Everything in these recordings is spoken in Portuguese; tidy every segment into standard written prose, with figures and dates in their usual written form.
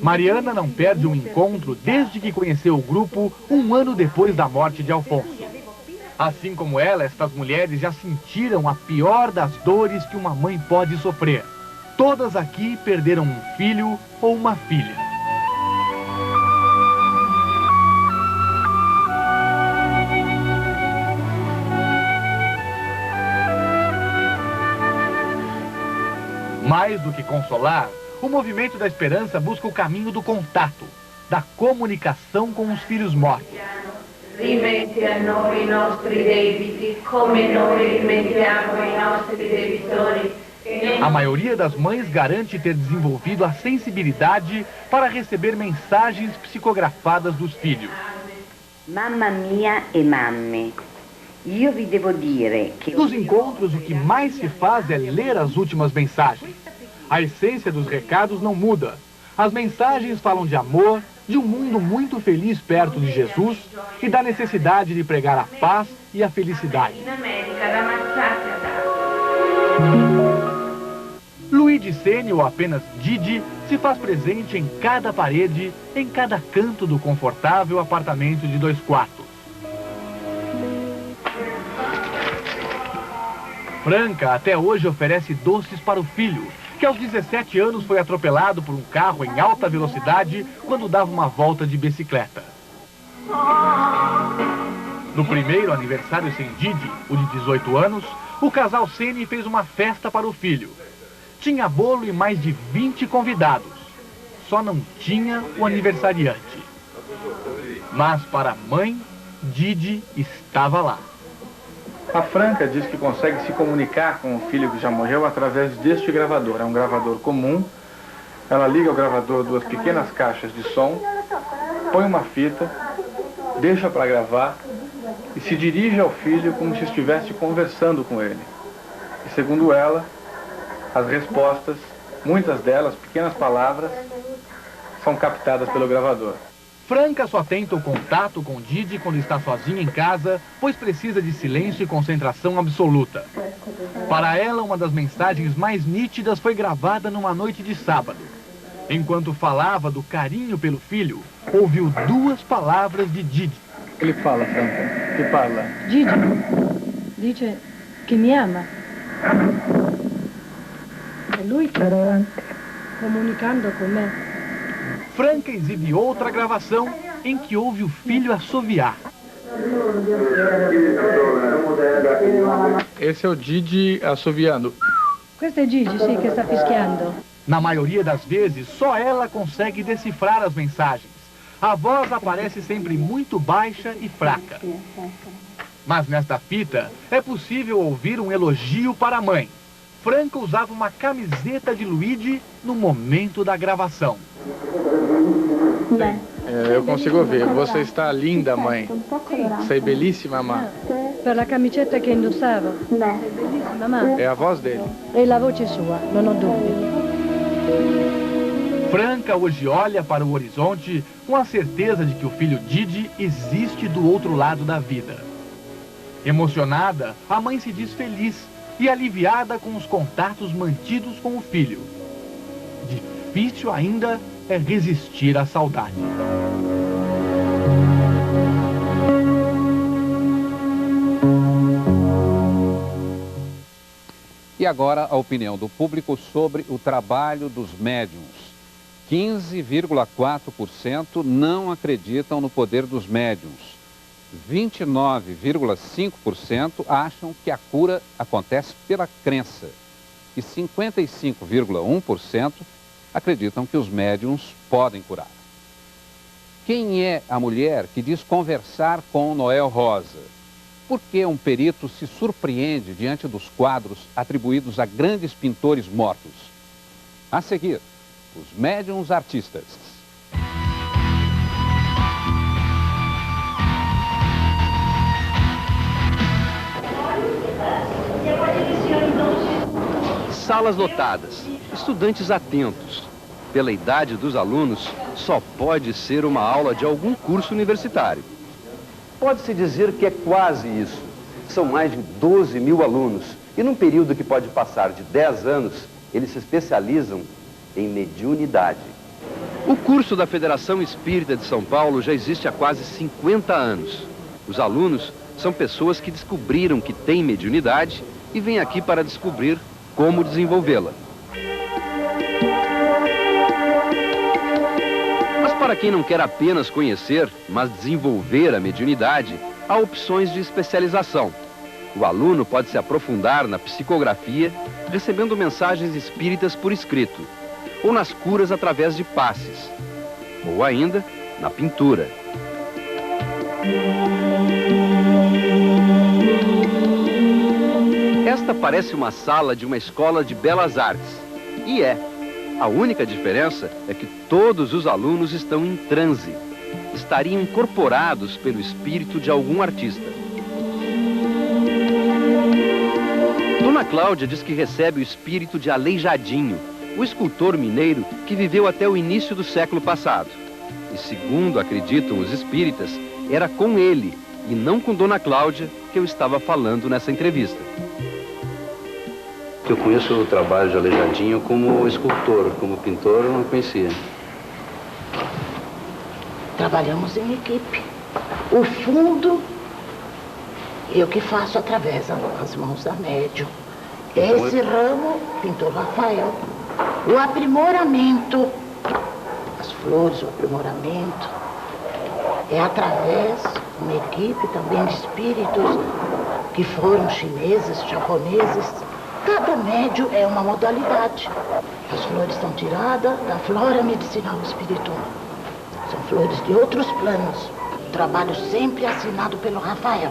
Mariana não perde um encontro desde que conheceu o grupo um ano depois da morte de Alfonso. Assim como ela, estas mulheres já sentiram a pior das dores que uma mãe pode sofrer. Todas aqui perderam um filho ou uma filha. Mais do que consolar, o Movimento da Esperança busca o caminho do contato, da comunicação com os filhos mortos. Rimetti a noi i nostri debiti, come noi rimettiamo ai nostri debitori. A maioria das mães garante ter desenvolvido a sensibilidade para receber mensagens psicografadas dos filhos. Mamma mia e mamme, io vi devo dire che... Nos encontros, o que mais se faz é ler as últimas mensagens. A essência dos recados não muda. As mensagens falam de amor, de um mundo muito feliz perto de Jesus e da necessidade de pregar a paz e a felicidade. Luigi Seni, ou apenas Didi, se faz presente em cada parede, em cada canto do confortável apartamento de 2 quartos. Franca até hoje oferece doces para o filho, que aos 17 anos foi atropelado por um carro em alta velocidade quando dava uma volta de bicicleta. No primeiro aniversário sem Didi, o de 18 anos, o casal Seni fez uma festa para o filho. Tinha bolo e mais de 20 convidados. Só não tinha o aniversariante. Mas para a mãe, Didi estava lá. A Franca diz que consegue se comunicar com o filho que já morreu através deste gravador. É um gravador comum. Ela liga ao gravador 2 pequenas caixas de som, põe uma fita, deixa para gravar e se dirige ao filho como se estivesse conversando com ele. E segundo ela, as respostas, muitas delas, pequenas palavras, são captadas pelo gravador. Franca só tenta o contato com Didi quando está sozinha em casa, pois precisa de silêncio e concentração absoluta. Para ela, uma das mensagens mais nítidas foi gravada numa noite de sábado. Enquanto falava do carinho pelo filho, ouviu 2 palavras de Didi. Ele fala, Franca, que fala? Didi dice che mi ama. E lui sta comunicando com me. Franca exibe outra gravação em que ouve o filho assoviar. Esse é o Didi assoviando. Questo è Gigi, sì, che sta fischiando. Na maioria das vezes, só ela consegue decifrar as mensagens. A voz aparece sempre muito baixa e fraca. Mas nesta fita, é possível ouvir um elogio para a mãe. Franca usava uma camiseta de Luigi no momento da gravação. Eu consigo ver. Você está linda, mãe. Sei belíssima, mamãe. Per la camicetta che indossava. Sei bellissima, mamma. É a voz dele. E la voce sua, non ho dubbi. Franca hoje olha para o horizonte com a certeza de que o filho Didi existe do outro lado da vida. Emocionada, a mãe se diz feliz e aliviada com os contatos mantidos com o filho. Difícil ainda é resistir à saudade. E agora a opinião do público sobre o trabalho dos médiuns. 15,4% não acreditam no poder dos médiuns. 29,5% acham que a cura acontece pela crença. E 55,1% acreditam que os médiuns podem curar. Quem é a mulher que diz conversar com Noel Rosa? Por que um perito se surpreende diante dos quadros atribuídos a grandes pintores mortos? A seguir, os médiuns artistas. Salas lotadas, estudantes atentos. Pela idade dos alunos, só pode ser uma aula de algum curso universitário. Pode-se dizer que é quase isso. São mais de 12 mil alunos. E num período que pode passar de 10 anos, Eles se especializam em mediunidade. O curso da Federação Espírita de São Paulo já existe há quase 50 anos. Os alunos são pessoas que descobriram que têm mediunidade e vêm aqui para descobrir como desenvolvê-la. Mas para quem não quer apenas conhecer, mas desenvolver a mediunidade, há opções de especialização. O aluno pode se aprofundar na psicografia, recebendo mensagens espíritas por escrito, ou nas curas através de passes, ou ainda na pintura. Esta parece uma sala de uma escola de belas artes, e é. A única diferença é que todos os alunos estão em transe, estariam incorporados pelo espírito de algum artista. Dona Cláudia diz que recebe o espírito de Aleijadinho, o escultor mineiro que viveu até o início do século passado. E segundo acreditam os espíritas, era com ele e não com Dona Cláudia que eu estava falando nessa entrevista. Eu conheço o trabalho de Aleijadinho como escultor, como pintor eu não conhecia. Trabalhamos em equipe. O fundo, eu que faço através das mãos da médium. Esse ramo, pintor Rafael. O aprimoramento, as flores, o aprimoramento, é através de uma equipe também de espíritos que foram chineses, japoneses. Cada médium é uma modalidade. As flores estão tiradas da flora medicinal espiritual. São flores de outros planos. O trabalho sempre assinado pelo Rafael.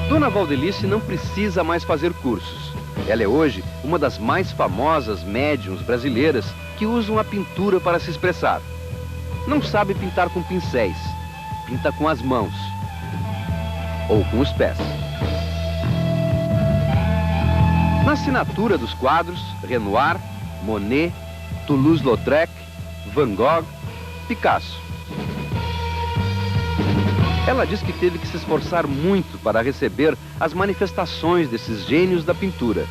Dona Valdelice não precisa mais fazer cursos. Ela é hoje uma das mais famosas médiuns brasileiras que usam a pintura para se expressar. Não sabe pintar com pincéis, pinta com as mãos ou com os pés. Na assinatura dos quadros, Renoir, Monet, Toulouse-Lautrec, Van Gogh, Picasso. Ela diz que teve que se esforçar muito para receber as manifestações desses gênios da pintura.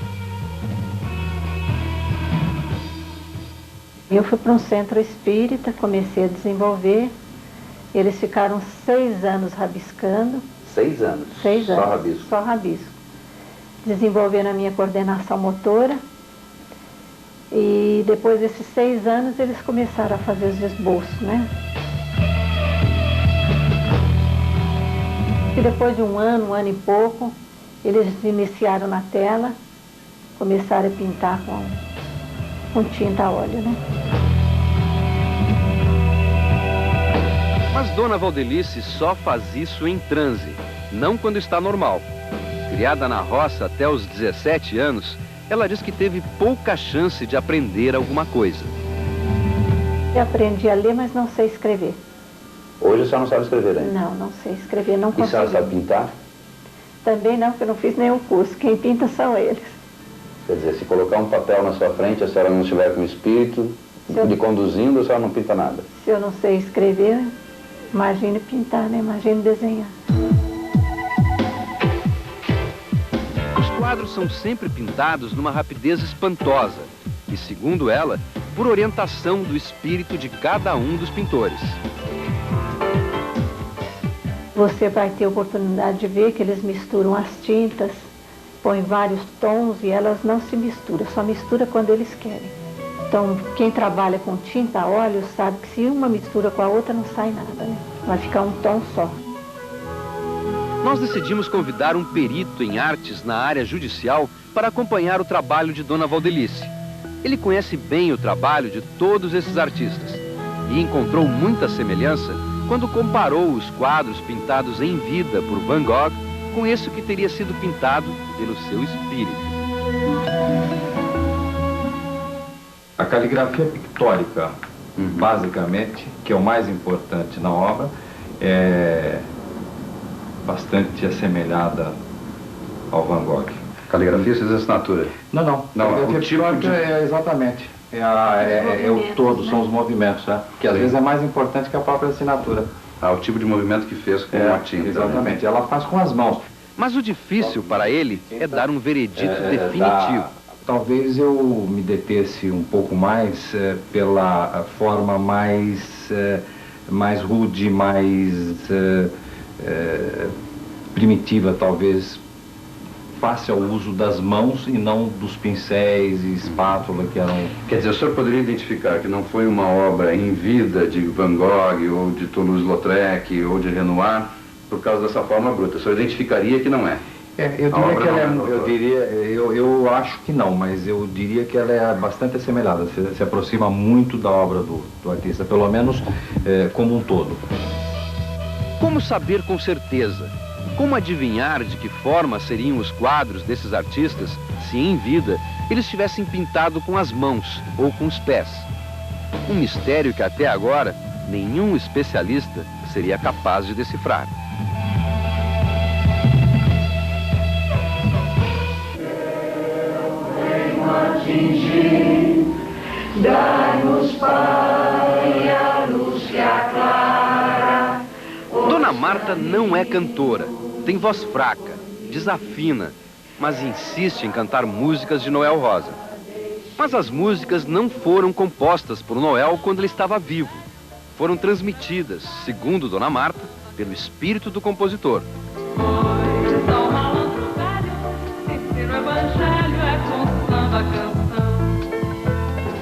Eu fui para um centro espírita, comecei a desenvolver. Eles ficaram 6 anos rabiscando. 6 anos? 6 anos. Só rabisco? Só rabisco. Desenvolvendo a minha coordenação motora. E depois desses 6 anos, eles começaram a fazer os esboços, né? E depois de um ano e pouco, eles iniciaram na tela, começaram a pintar com tinta a óleo, né? Mas Dona Valdelice só faz isso em transe, não quando está normal. Criada na roça até os 17 anos, ela diz que teve pouca chance de aprender alguma coisa. Eu aprendi a ler, mas não sei escrever. Hoje a senhora não sabe escrever ainda? Não sei escrever, não consigo. E a senhora sabe pintar? Também não, porque eu não fiz nenhum curso. Quem pinta são eles. Quer dizer, se colocar um papel na sua frente, a senhora não estiver com o espírito lhe conduzindo, a senhora não pinta nada? Se eu não sei escrever, imagine pintar, né? Imagine desenhar. Os quadros são sempre pintados numa rapidez espantosa e, segundo ela, por orientação do espírito de cada um dos pintores. Você vai ter oportunidade de ver que eles misturam as tintas, põem vários tons e elas não se misturam, só mistura quando eles querem. Então, quem trabalha com tinta a óleo sabe que se uma mistura com a outra não sai nada, né? Vai ficar um tom só. Nós decidimos convidar um perito em artes na área judicial para acompanhar o trabalho de Dona Valdelice. Ele conhece bem o trabalho de todos esses artistas e encontrou muita semelhança quando comparou os quadros pintados em vida por Van Gogh com esse que teria sido pintado pelo seu espírito. A caligrafia pictórica, basicamente, que é o mais importante na obra, é bastante assemelhada ao Van Gogh. Caligrafia, você diz assinatura? Não. Não, Caligrafia o tipo pictórica de... é exatamente. É o todo, são os movimentos, né? Que às vezes é mais importante que a própria assinatura. O tipo de movimento que fez com a tinta. Exatamente, ela faz com as mãos. Mas o difícil para ele é dar um veredito definitivo. Talvez eu me detesse um pouco mais pela forma mais rude, mais primitiva, talvez fácil ao uso das mãos e não dos pincéis e espátula que eram... Quer dizer, o senhor poderia identificar que não foi uma obra em vida de Van Gogh, ou de Toulouse-Lautrec, ou de Renoir, por causa dessa forma bruta. O senhor identificaria que não é? Eu diria que ela eu acho que não, mas eu diria que ela é bastante assemelhada, se aproxima muito da obra do artista, pelo menos como um todo. Como saber com certeza? Como adivinhar de que forma seriam os quadros desses artistas se, em vida, eles tivessem pintado com as mãos ou com os pés? Um mistério que até agora nenhum especialista seria capaz de decifrar. Dai-nos, Pai, a luz que aclara. Dona Marta não é cantora, tem voz fraca, desafina, mas insiste em cantar músicas de Noel Rosa. Mas as músicas não foram compostas por Noel quando ele estava vivo. Foram transmitidas, segundo Dona Marta, pelo espírito do compositor.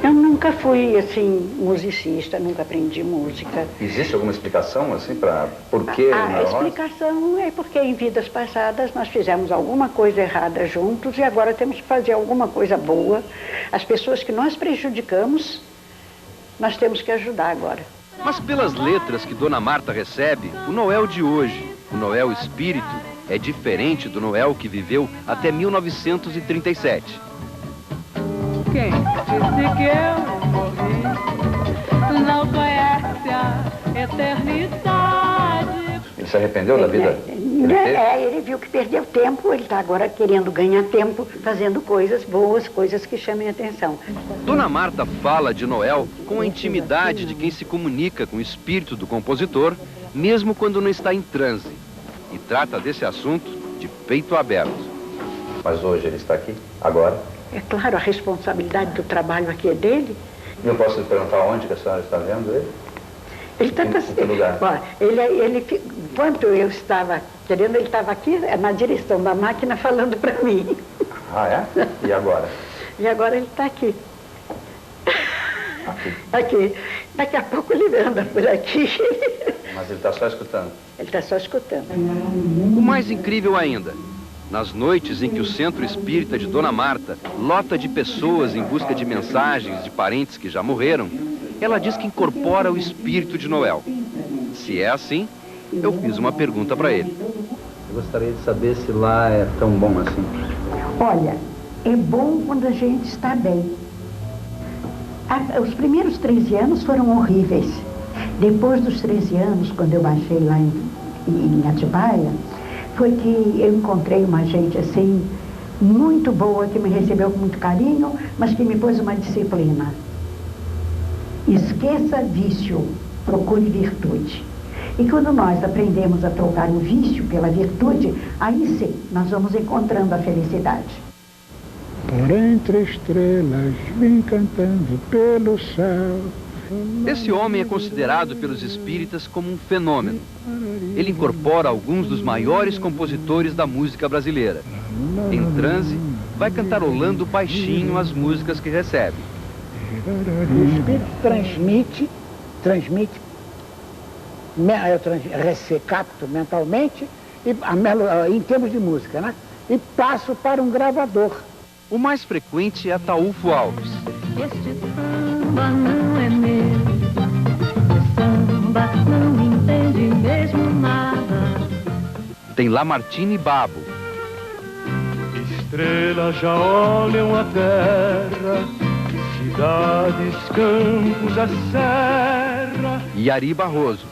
Eu nunca fui, assim, musicista, nunca aprendi música. Existe alguma explicação, assim, para por que A explicação é porque em vidas passadas nós fizemos alguma coisa errada juntos e agora temos que fazer alguma coisa boa. As pessoas que nós prejudicamos, nós temos que ajudar agora. Mas pelas letras que Dona Marta recebe, o Noel de hoje, o Noel espírito, é diferente do Noel que viveu até 1937. Quem disse que eu morri não conhece a eternidade. Ele se arrependeu da vida? Ele viu que perdeu tempo, ele está agora querendo ganhar tempo, fazendo coisas boas, coisas que chamem a atenção. Dona Marta fala de Noel com a intimidade de quem se comunica com o espírito do compositor, mesmo quando não está em transe, e trata desse assunto de peito aberto. Mas hoje ele está aqui, agora? É claro, a responsabilidade do trabalho aqui é dele. Eu posso lhe perguntar onde que a senhora está vendo ele? Ele está... Em que lugar? Enquanto eu estava querendo, ele estava aqui na direção da máquina falando para mim. Ah, é? E agora? E agora ele está aqui. Aqui. Aqui. Daqui a pouco ele anda por aqui. Mas ele está só escutando? Ele está só escutando. O mais incrível ainda, nas noites em que o Centro Espírita de Dona Marta lota de pessoas em busca de mensagens de parentes que já morreram, ela diz que incorpora o espírito de Noel. Se é assim, eu fiz uma pergunta para ele. Eu gostaria de saber se lá é tão bom assim. Olha, é bom quando a gente está bem. Os primeiros 13 anos foram horríveis. Depois dos 13 anos, quando eu baixei lá em Atibaia, foi que eu encontrei uma gente assim, muito boa, que me recebeu com muito carinho, mas que me pôs uma disciplina. Esqueça vício, procure virtude. E quando nós aprendemos a trocar o vício pela virtude, aí sim, nós vamos encontrando a felicidade. Por entre estrelas, vim cantando pelo céu. Esse homem é considerado pelos espíritas como um fenômeno. Ele incorpora alguns dos maiores compositores da música brasileira. Em transe, vai cantarolando baixinho as músicas que recebe. O espírito transmite, capto mentalmente, em termos de música, né? E passo para um gravador. O mais frequente é Ataúfo Alves. Este samba não é meu, o samba não entende mesmo nada. Tem Lamartine e Babo. Estrelas já olham a terra, cidades, campos, a serra. E Ari Barroso.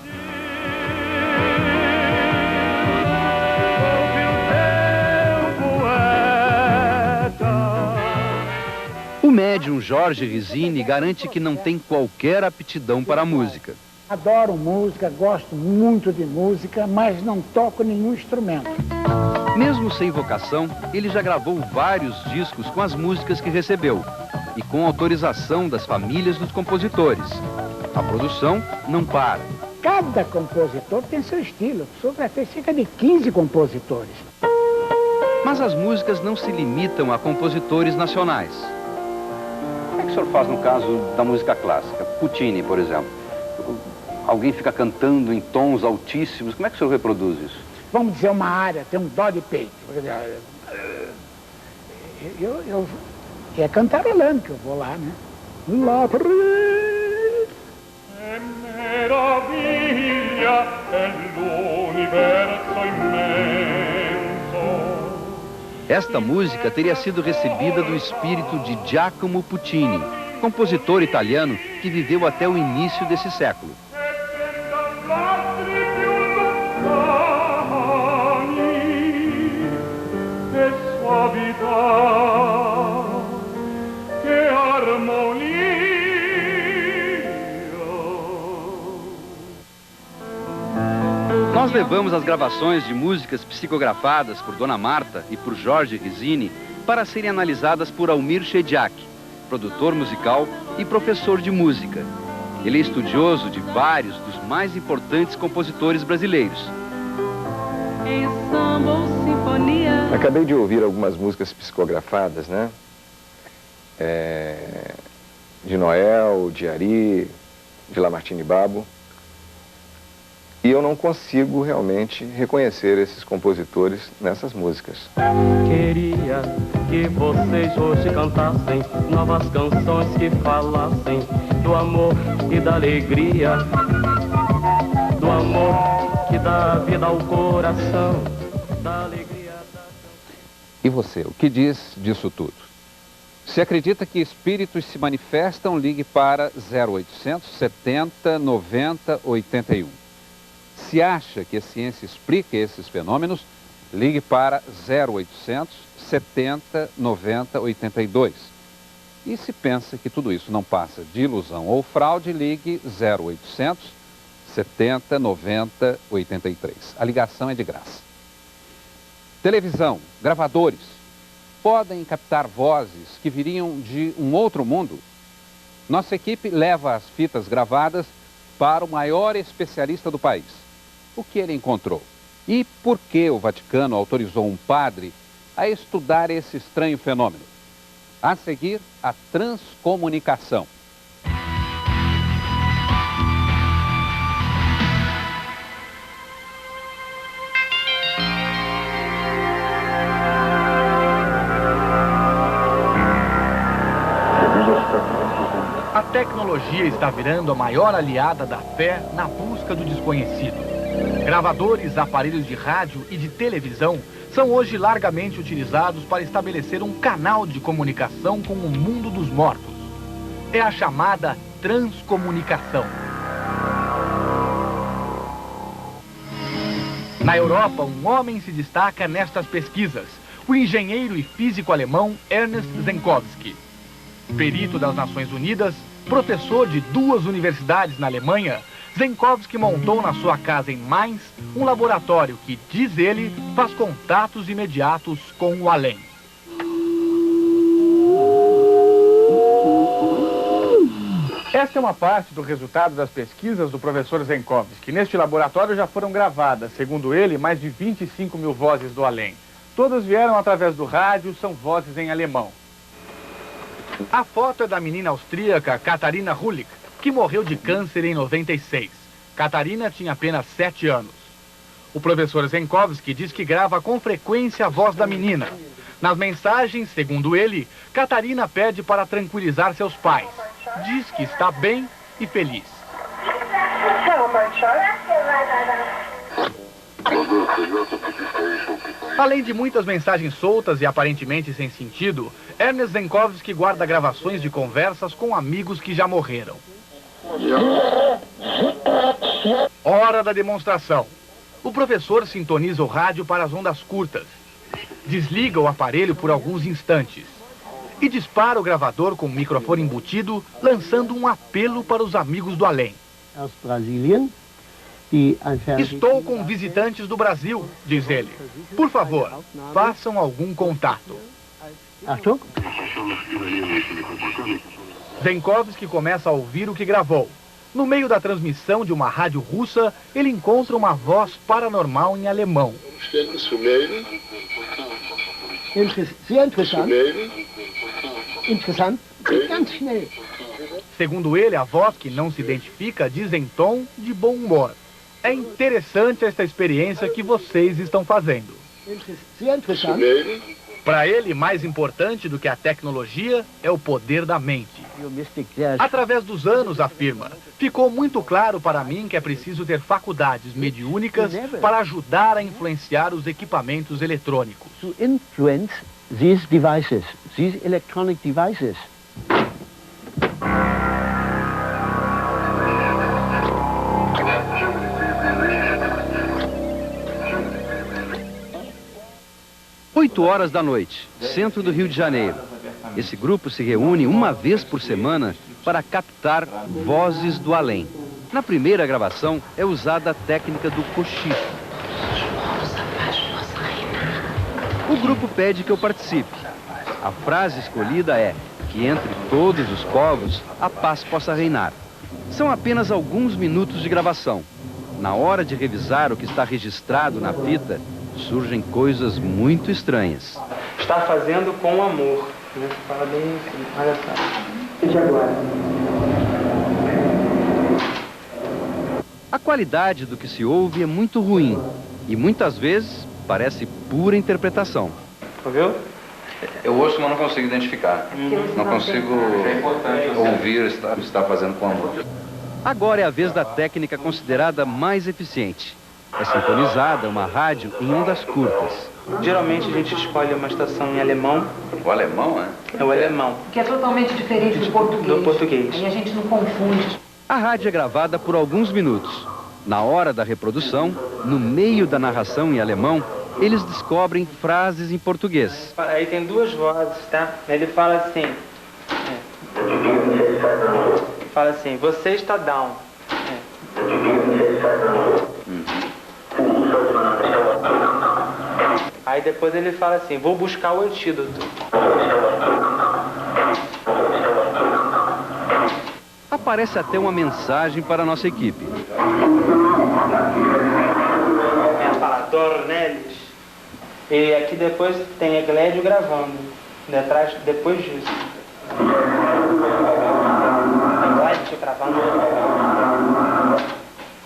O médium Jorge Rizzini garante que não tem qualquer aptidão para a música. Adoro música, gosto muito de música, mas não toco nenhum instrumento. Mesmo sem vocação, ele já gravou vários discos com as músicas que recebeu e com autorização das famílias dos compositores. A produção não para. Cada compositor tem seu estilo. O senhor já fez cerca de 15 compositores. Mas as músicas não se limitam a compositores nacionais. Como é que o senhor faz no caso da música clássica? Puccini, por exemplo. Alguém fica cantando em tons altíssimos. Como é que o senhor reproduz isso? Vamos dizer uma área, tem um dó de peito. É cantarolando que eu vou lá, né? Lá meraviglia dell'universo immenso. Esta música teria sido recebida do espírito de Giacomo Puccini, compositor italiano que viveu até o início desse século. Nós levamos as gravações de músicas psicografadas por Dona Marta e por Jorge Rizzini para serem analisadas por Almir Shediak, produtor musical e professor de música. Ele é estudioso de vários dos mais importantes compositores brasileiros. Em samba ou sinfonia. Acabei de ouvir algumas músicas psicografadas, né? De Noel, de Ari, de Lamartine Babo. E eu não consigo realmente reconhecer esses compositores nessas músicas. Queria que vocês hoje cantassem novas canções que falassem do amor e da alegria, do amor que dá vida ao coração, da alegria da... E você, o que diz disso tudo? Se acredita que espíritos se manifestam, ligue para 0800 70 90 81. Se acha que a ciência explica esses fenômenos, ligue para 0800 70 90 82. E se pensa que tudo isso não passa de ilusão ou fraude, ligue 0800 70 90 83. A ligação é de graça. Televisão, gravadores, podem captar vozes que viriam de um outro mundo? Nossa equipe leva as fitas gravadas para o maior especialista do país. O que ele encontrou? E por que o Vaticano autorizou um padre a estudar esse estranho fenômeno? A seguir, a transcomunicação. A tecnologia está virando a maior aliada da fé na busca do desconhecido. Gravadores, aparelhos de rádio e de televisão são hoje largamente utilizados para estabelecer um canal de comunicação com o mundo dos mortos. É a chamada transcomunicação. Na Europa, um homem se destaca nestas pesquisas, o engenheiro e físico alemão Ernst Zenkowski. Perito das Nações Unidas, professor de 2 universidades na Alemanha, Zenkowski montou na sua casa em Mainz um laboratório que, diz ele, faz contatos imediatos com o além. Esta é uma parte do resultado das pesquisas do professor Zenkowski. Neste laboratório já foram gravadas, segundo ele, mais de 25 mil vozes do além. Todas vieram através do rádio, são vozes em alemão. A foto é da menina austríaca Katharina Hulich, que morreu de câncer em 96. Katharina tinha apenas 7 anos. O professor Zenkowski diz que grava com frequência a voz da menina. Nas mensagens, segundo ele, Katharina pede para tranquilizar seus pais. Diz que está bem e feliz. Além de muitas mensagens soltas e aparentemente sem sentido, Ernst Zenkowski guarda gravações de conversas com amigos que já morreram. Hora da demonstração. O professor sintoniza o rádio para as ondas curtas. Desliga o aparelho por alguns instantes. e dispara o gravador com o microfone embutido, lançando um apelo para os amigos do além. Estou com visitantes do Brasil, diz ele. Por favor, façam algum contato. Zenkovsky começa a ouvir o que gravou. No meio da transmissão de uma rádio russa, ele encontra uma voz paranormal em alemão. Segundo ele, a voz que não se identifica diz em tom de bom humor. É interessante esta experiência que vocês estão fazendo. Para ele, mais importante do que a tecnologia é o poder da mente. Através dos anos, afirma, ficou muito claro para mim que é preciso ter faculdades mediúnicas para ajudar a influenciar os equipamentos eletrônicos. To influence these devices, these electronic devices. Oito horas da noite, centro do Rio de Janeiro. Esse grupo se reúne uma vez por semana para captar vozes do além. Na primeira gravação é usada a técnica do cochicho. O grupo pede que eu participe. A frase escolhida é que entre todos os povos a paz possa reinar. São apenas alguns minutos de gravação. Na hora de revisar o que está registrado na fita, surgem coisas muito estranhas. Está fazendo com amor. Fala bem assim, olha só. E de agora? A qualidade do que se ouve é muito ruim e muitas vezes parece pura interpretação. Ouviu? Eu ouço, mas não consigo identificar. Não consigo ouvir o que está fazendo com amor. Agora é a vez da técnica considerada mais eficiente. É sintonizada uma rádio em ondas curtas. Geralmente a gente escolhe uma estação em alemão. O alemão, é? É o alemão. Que é totalmente diferente do português. Do português. E a gente não confunde. A rádio é gravada por alguns minutos. Na hora da reprodução, no meio da narração em alemão, eles descobrem frases em português. Aí tem duas vozes, tá? Ele fala assim... Fala assim, você está down. Aí depois ele fala assim, vou buscar o antídoto. Aparece até uma mensagem para a nossa equipe. Fala Dornelles. E aqui depois tem a Glédio gravando. Depois disso. A Glédio gravando.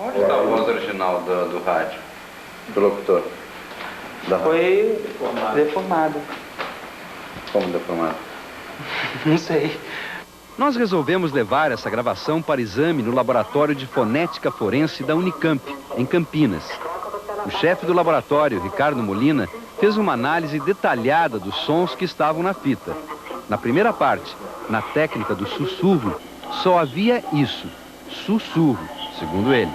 Onde está a voz original do rádio? Do locutor? Foi deformado. Como deformado? Não sei. Nós resolvemos levar essa gravação para exame no Laboratório de Fonética Forense da Unicamp, em Campinas. O chefe do laboratório, Ricardo Molina, fez uma análise detalhada dos sons que estavam na fita. Na primeira parte, na técnica do sussurro, só havia isso, sussurro, segundo ele.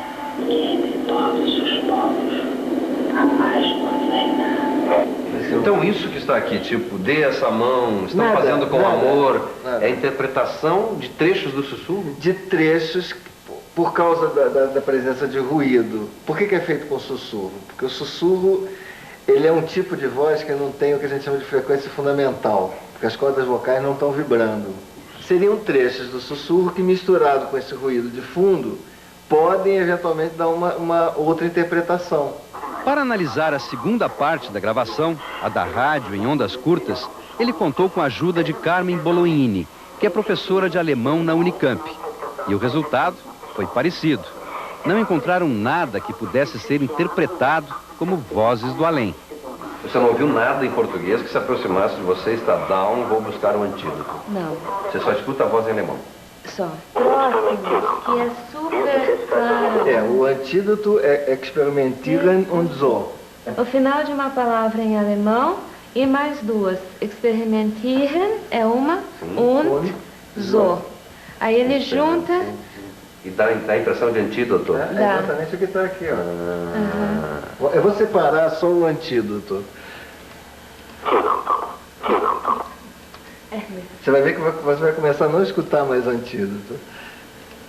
Então isso que está aqui, tipo, dê essa mão, estão fazendo com amor, é interpretação de trechos do sussurro? De trechos por causa da presença de ruído. Por que é feito com sussurro? Porque o sussurro, ele é um tipo de voz que não tem o que a gente chama de frequência fundamental, porque as cordas vocais não estão vibrando. Seriam trechos do sussurro que, misturado com esse ruído de fundo, podem eventualmente dar uma outra interpretação. Para analisar a segunda parte da gravação, a da rádio em ondas curtas, ele contou com a ajuda de Carmen Bolognini, que é professora de alemão na Unicamp. E o resultado foi parecido. Não encontraram nada que pudesse ser interpretado como vozes do além. Você não ouviu nada em português que se aproximasse de você, está down, vou buscar um antídoto? Não. Você só escuta a voz em alemão? Só. Próximo, que é super claro. O antídoto é experimentieren und so. O final de uma palavra em alemão e mais duas. Experimentieren é uma, und so. Aí ele junta... E dá a impressão de antídoto? É exatamente o que está aqui, ó. Eu vou separar só o antídoto. Você vai ver que você vai começar a não escutar mais antídoto,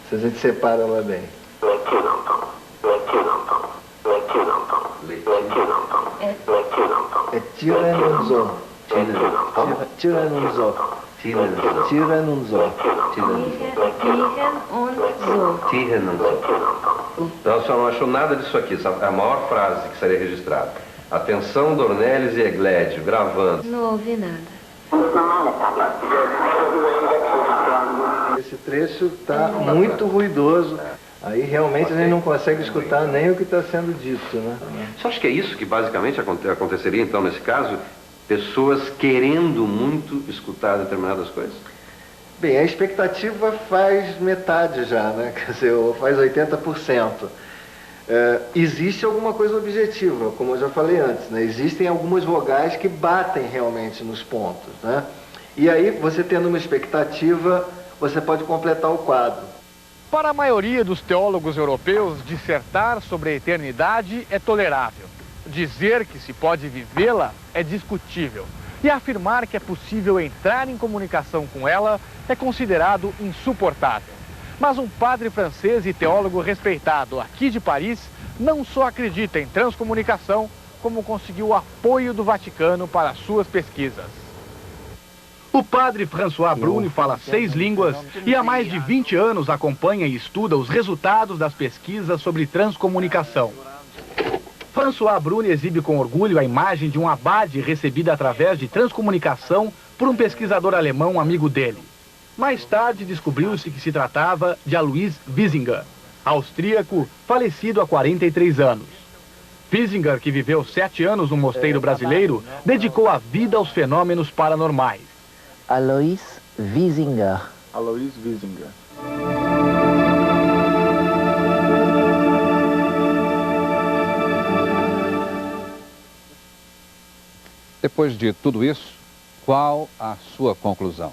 se a gente separa ela bem. É tiranunzo. Tiranunzo. Tiranunzo. Então, a senhora não achou nada disso aqui, é a maior frase que seria registrada. Atenção, Dornelles e Eglédio, gravando. Não ouvi nada. Esse trecho está muito ruidoso. Aí realmente a gente não consegue escutar nem o que está sendo dito, né? Você acha que é isso que basicamente aconteceria, então, nesse caso? Pessoas querendo muito escutar determinadas coisas? Bem, a expectativa faz metade já, né? Quer dizer, faz 80%. Existe alguma coisa objetiva, como eu já falei antes, né? Existem algumas vogais que batem realmente nos pontos, né? E aí, você tendo uma expectativa, você pode completar o quadro. Para a maioria dos teólogos europeus, dissertar sobre a eternidade é tolerável. Dizer que se pode vivê-la é discutível. E afirmar que é possível entrar em comunicação com ela é considerado insuportável. Mas um padre francês e teólogo respeitado aqui de Paris não só acredita em transcomunicação, como conseguiu o apoio do Vaticano para suas pesquisas. O padre François Bruni fala 6 línguas e há mais de 20 anos acompanha e estuda os resultados das pesquisas sobre transcomunicação. François Bruni exibe com orgulho a imagem de um abade recebida através de transcomunicação por um pesquisador alemão amigo dele. Mais tarde descobriu-se que se tratava de Alois Wiesinger, austríaco falecido há 43 anos. Wiesinger, que viveu 7 anos no mosteiro brasileiro, dedicou a vida aos fenômenos paranormais. Alois Wiesinger. Alois Wiesinger. Depois de tudo isso, qual a sua conclusão?